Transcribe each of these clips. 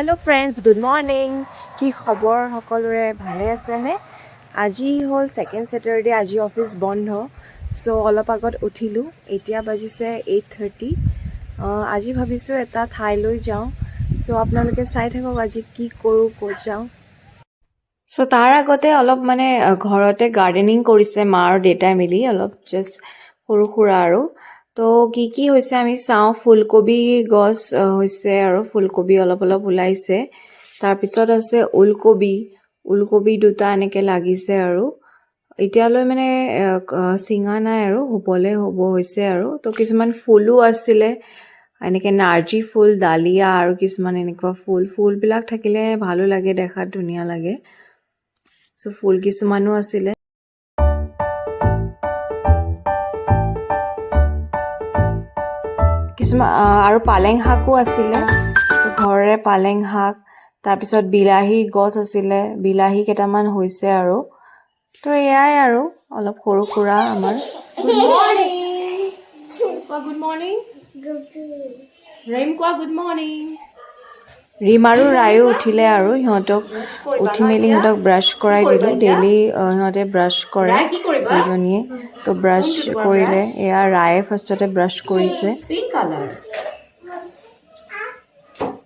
hello friends good morning কি খবৰ সকলোৰে ভালে আছেনে আজি হ'ল সেকেন্ড স্যাটাৰডে আজি অফিস বন্ধ সো অলপ আগত উঠিলো এতিয়া বাজিছে 8:30 আজি ভাবিছো এটা ঠাইলৈ যাওঁ সো আপোনালোকে চাই থাকক আজি কি কৰো ক'ত যাওঁ সো তাৰ আগতে অলপ মানে ঘৰতে গাৰ্ডেনিং কৰিছে মা আৰু দেউতাই মিলি অলপ জাস্ট সৰু সুৰা আৰু তো কি হৈছে আমি চাওঁ ফুলকবি গছ হৈছে আৰু ফুলকবি অলপ অলপ ওলাইছে তাৰ পিছত আছে উলকবি দুটা এনেকে লাগিছে আৰু এতিয়ালৈ মানে সিঙা নাই আৰু হ'বলে হ'ব হৈছে আৰু তো কিছুমান ফুলো আছিলে এনেকে নাৰ্জি ফুল ডালিয়া আৰু কিছুমান এনেকুৱা ফুলবিলাক থাকিলে ভালো লাগে দেখাত ধুনীয়া লাগে সো ফুল কিছুমানো আছিলে আৰু পালেং শাকো আছিলে ঘৰৰে পালেং শাক তাৰপিছত বিলাহী গছ আছিলে বিলাহী কেইটামান হৈছে আৰু তো এয়াই আৰু অলপ সৰু সুৰা আমাৰ গুড মৰ্নিং ৰেম কোৱা গুড মৰ্নিং ৰিম আৰু ৰায়ো উঠিলে আৰু সিহঁতক উঠি মেলি সিহঁতক ব্ৰাছ কৰাই দিলো ডেইলি সিহঁতে ব্ৰাছ কৰে দুজনীয়ে তো ব্ৰাছ কৰিলে এয়া ৰায়ে ফাৰ্ষ্টতে ব্ৰাছ কৰিছে পিংক কালাৰ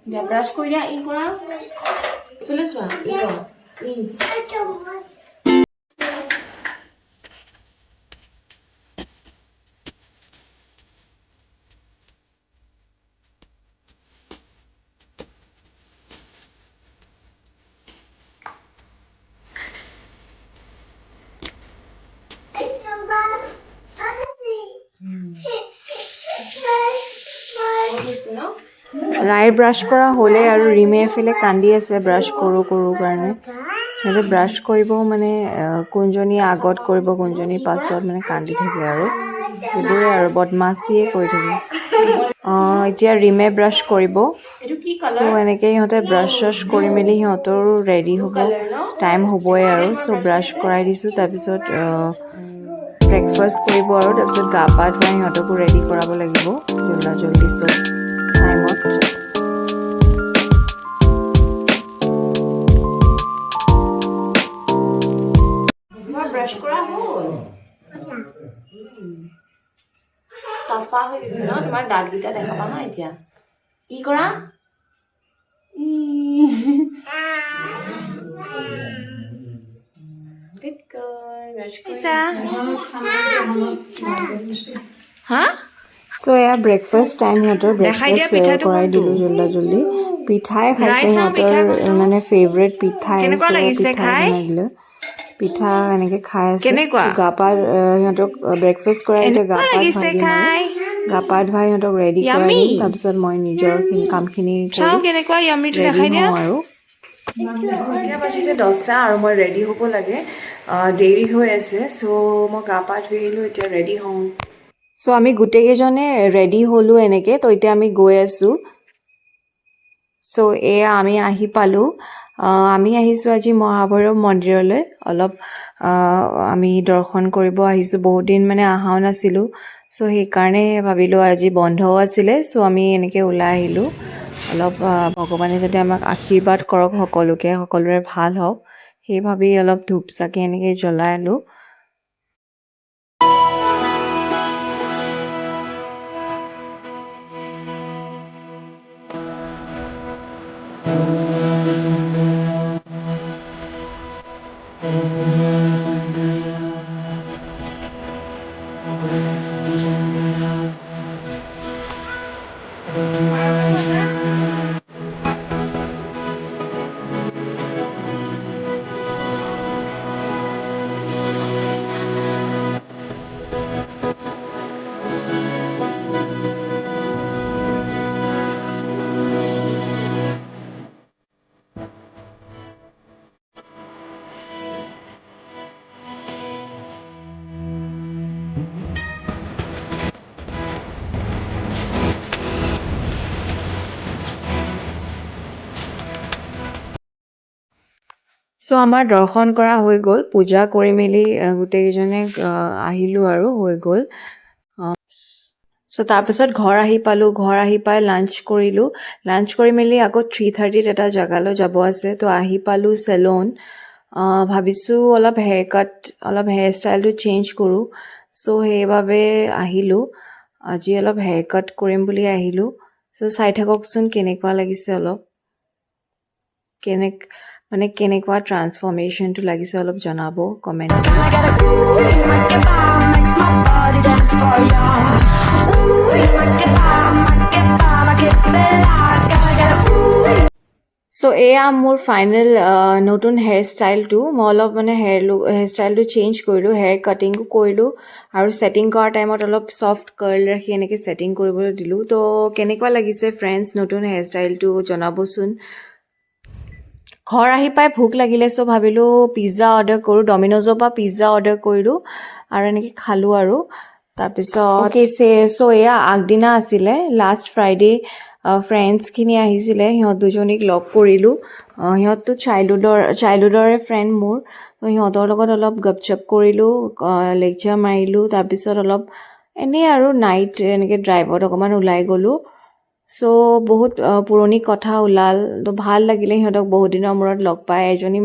দিয়া ব্ৰাছ কৰি দিয়া ই কৰা ইফালে চোৱা ৰায় ব্ৰাছ কৰা হ'লে আৰু ৰিমে এফালে কান্দি আছে ব্ৰাছ কৰো কাৰণে সিহঁতে ব্ৰাছ কৰিব মানে কোনজনী আগত কৰিব কোনজনী পাছত মানে কান্দি থাকে আৰু এইবোৰে আৰু বদমাছিয়ে কৰি থাকে এতিয়া ৰিমে ব্ৰাছ কৰিব সো এনেকৈ সিহঁতে ব্ৰাছ কৰি মেলি সিহঁতৰো ৰেডি হ'ব টাইম হ'বই আৰু সো ব্ৰাছ কৰাই দিছোঁ তাৰপিছত ব্ৰেকফাষ্ট কৰিব আৰু তাৰপিছত গা পা ধুৱাই সিহঁতকো ৰেডি কৰাব লাগিব জল্দি চব টাইমত ব্ৰাছ কৰা হ'ল চাফা হৈ গৈছে ন তোমাৰ দাঁতকেইটা দেখাবা হা এতিয়া ই কৰা এয়া ব্ৰেকফাষ্ট টাইম সিহঁতৰ ব্ৰেকফাষ্ট কৰাই দিলোঁ জল্দি পিঠাই খাইছে সিহঁতৰ মানে ফেভৰেট পিঠাই পিঠা বনাই দিলোঁ পিঠা এনেকে খাই আছে গা পা সিহঁতক ব্ৰেকফাষ্ট কৰাই এতিয়া গা পা ধুৱাই সিহঁতক ৰেডি কৰাই দিম তাৰপিছত মই নিজৰ কামখিনি ৰেডি হওঁ আৰু এতিয়া বাজিছে 10টা আৰু মই ৰেডি হ'ব লাগে দেৰি হৈ আছে চ' মই গা পা ধুই আহিলোঁ এতিয়া ৰেডি হওঁ চ' আমি গোটেইকেইজনে ৰেডি হ'লোঁ এনেকে তো এতিয়া আমি গৈ আছোঁ চ' এয়া আমি আহি পালোঁ আমি আহিছোঁ আজি মহাভৈৰৱ মন্দিৰলৈ অলপ আমি দৰ্শন কৰিব আহিছোঁ বহুত দিন মানে অহাও নাছিলোঁ চ' সেইকাৰণে ভাবিলোঁ আজি বন্ধও আছিলে চ' আমি এনেকৈ ওলাই আহিলোঁ অলপ ভগৱানে যাতে আমাক আশীৰ্বাদ কৰক সকলোৰে ভাল হওক সেই ভাবি অলপ ধূপ চাকি এনেকৈ জ্বলালোঁ চ' আমাৰ দৰ্শন কৰা হৈ গ'ল পূজা কৰি মেলি গোটেইকেইজনে আহিলোঁ আৰু হৈ গ'ল চ' তাৰপিছত ঘৰ আহি পাই লাঞ্চ কৰিলোঁ লাঞ্চ কৰি মেলি আকৌ 3:30ত এটা জেগালৈ যাব আছে তো আহি পালোঁ চেলুন ভাবিছোঁ অলপ হেয়াৰ ষ্টাইলটো চেঞ্জ কৰোঁ চ' সেইবাবে আহিলোঁ আজি অলপ হেয়াৰ কাট কৰিম বুলি আহিলোঁ চ' চাই থাককচোন কেনেকুৱা লাগিছে অলপ কেনেকুৱা ট্ৰান্সফৰ্মেশ্যনটো লাগিছে অলপ জনাব কমেণ্টত চ' এয়া মোৰ ফাইনেল নতুন হেয়াৰ ষ্টাইলটো মই অলপ হেয়াৰ ষ্টাইলটো চেঞ্জ কৰিলোঁ হেয়াৰ কাটিঙো কৰিলোঁ আৰু ছেটিং কৰাৰ টাইমত অলপ ছফ্ট কাৰ্ল ৰাখি এনেকৈ ছেটিং কৰিবলৈ দিলোঁ তো কেনেকুৱা লাগিছে ফ্ৰেণ্ডছ নতুন হেয়াৰ ষ্টাইলটো জনাবচোন ঘৰ আহি পাই ভোক লাগিলে চ' ভাবিলোঁ পিজ্জা অৰ্ডাৰ কৰোঁ ডমিন'জৰ পৰা পিজ্জা অৰ্ডাৰ কৰিলোঁ আৰু এনেকৈ খালোঁ আৰু তাৰপিছত চ' এয়া আগদিনা আছিলে লাষ্ট ফ্ৰাইডে ফ্ৰেণ্ডছখিনি আহিছিলে সিহঁত দুজনীক লগ কৰিলোঁ সিহঁতটো চাইল্ডহুডৰে ফ্ৰেণ্ড মোৰ ত' সিহঁতৰ লগত অলপ গপচপ কৰিলোঁ লেকচাৰ মাৰিলোঁ তাৰপিছত অলপ এনেই আৰু নাইট এনেকৈ ড্ৰাইভত অকণমান ওলাই গ'লোঁ চ' বহুত পুৰণি কথা ওলাল তো ভাল লাগিলে সিহঁতক বহুত দিনৰ মূৰত লগ পাই এজনী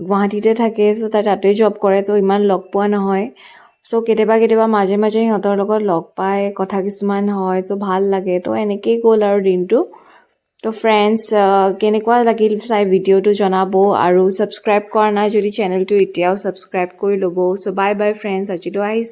গুৱাহাটীতে থাকে চ' তাতে জব কৰে তো ইমান লগ পোৱা নহয় চ' কেতিয়াবা মাজে সিহঁতৰ লগত লগ পাই কথা কিছুমান হয় তো ভাল লাগে তো এনেকেই গ'ল আৰু দিনটো তো ফ্ৰেণ্ডছ কেনেকুৱা লাগিল চাই ভিডিঅ'টো জনাব আৰু ছাবস্ক্ৰাইব কৰা নাই যদি চেনেলটো এতিয়াও ছাবস্ক্ৰাইব কৰি ল'ব চ' বাই ফ্ৰেণ্ডছ আজিলৈ আহিছোঁ